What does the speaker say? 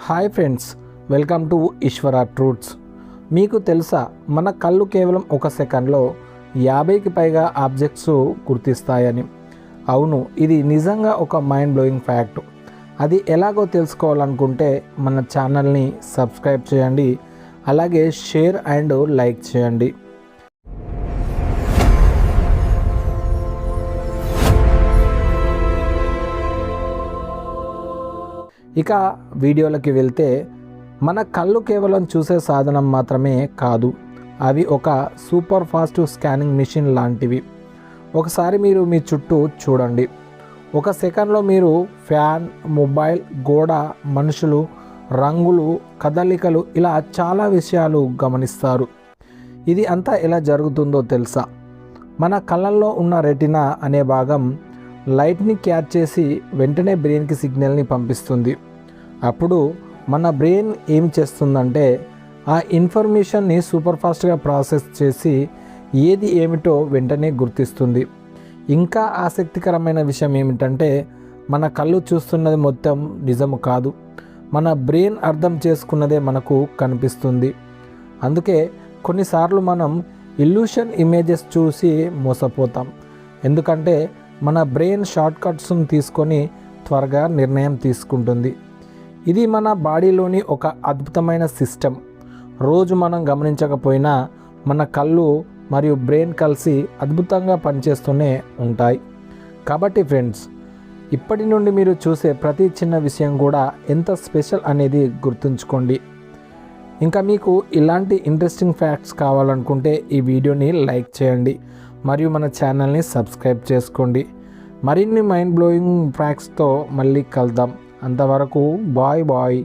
Hi friends, welcome to ఈశ్వర ట్రూట్స్. మీకు తెలుసా, మన కళ్ళు కేవలం ఒక సెకండ్లో 50కి పైగా ఆబ్జెక్ట్స్ గుర్తిస్తాయని. అవును, ఇది నిజంగా ఒక మైండ్ బ్లోయింగ్ ఫ్యాక్ట్. అది ఎలాగో తెలుసుకోవాలనుకుంటే మన ఛానల్ని సబ్స్క్రైబ్ చేయండి, అలాగే షేర్ అండ్ లైక్ చేయండి. ఇక వీడియోలోకి వెళ్తే, మన కళ్ళు కేవలం చూసే సాధనం మాత్రమే కాదు, అవి ఒక సూపర్ ఫాస్ట్ స్కానింగ్ మిషన్ లాంటివి. ఒకసారి మీరు మీ చుట్టూ చూడండి. ఒక సెకండ్లో మీరు ఫ్యాన్, మొబైల్, గోడ, మనుషులు, రంగులు, కదలికలు ఇలా చాలా విషయాలు గమనిస్తారు. ఇది అంతా ఎలా జరుగుతుందో తెలుసా? మన కళ్ళల్లో ఉన్న రెటినా అనే భాగం లైట్ని క్యాచ్ చేసి వెంటనే బ్రెయిన్కి సిగ్నల్ని పంపిస్తుంది. అప్పుడు మన బ్రెయిన్ ఏం చేస్తుందంటే, ఆ ఇన్ఫర్మేషన్ని సూపర్ ఫాస్ట్గా ప్రాసెస్ చేసి ఏది ఏమిటో వెంటనే గుర్తిస్తుంది. ఇంకా ఆసక్తికరమైన విషయం ఏమిటంటే, మన కళ్ళు చూస్తున్నది మొత్తం నిజము కాదు, మన బ్రెయిన్ అర్థం చేసుకున్నదే మనకు కనిపిస్తుంది. అందుకే కొన్నిసార్లు మనం ఇల్యూషన్ ఇమేజెస్ చూసి మోసపోతాం. ఎందుకంటే మన బ్రెయిన్ షార్ట్ కట్స్ను తీసుకొని త్వరగా నిర్ణయం తీసుకుంటుంది. ఇది మన బాడీలోని ఒక అద్భుతమైన సిస్టమ్. రోజు మనం గమనించకపోయినా మన కళ్ళు మరియు బ్రెయిన్ కలిసి అద్భుతంగా పనిచేస్తూనే ఉంటాయి. కాబట్టి ఫ్రెండ్స్, ఇప్పటి నుండి మీరు చూసే ప్రతి చిన్న విషయం కూడా ఎంత స్పెషల్ అనేది గుర్తుంచుకోండి. ఇంకా మీకు ఇలాంటి ఇంట్రెస్టింగ్ ఫ్యాక్ట్స్ కావాలనుకుంటే ఈ వీడియోని లైక్ చేయండి మరియు మన ఛానల్ని సబ్స్క్రైబ్ చేసుకోండి. మరిన్ని మైండ్ బ్లోయింగ్ ఫ్యాక్ట్స్తో మళ్ళీ కలుద్దాం. అంతవరకు బాయ్ బాయ్.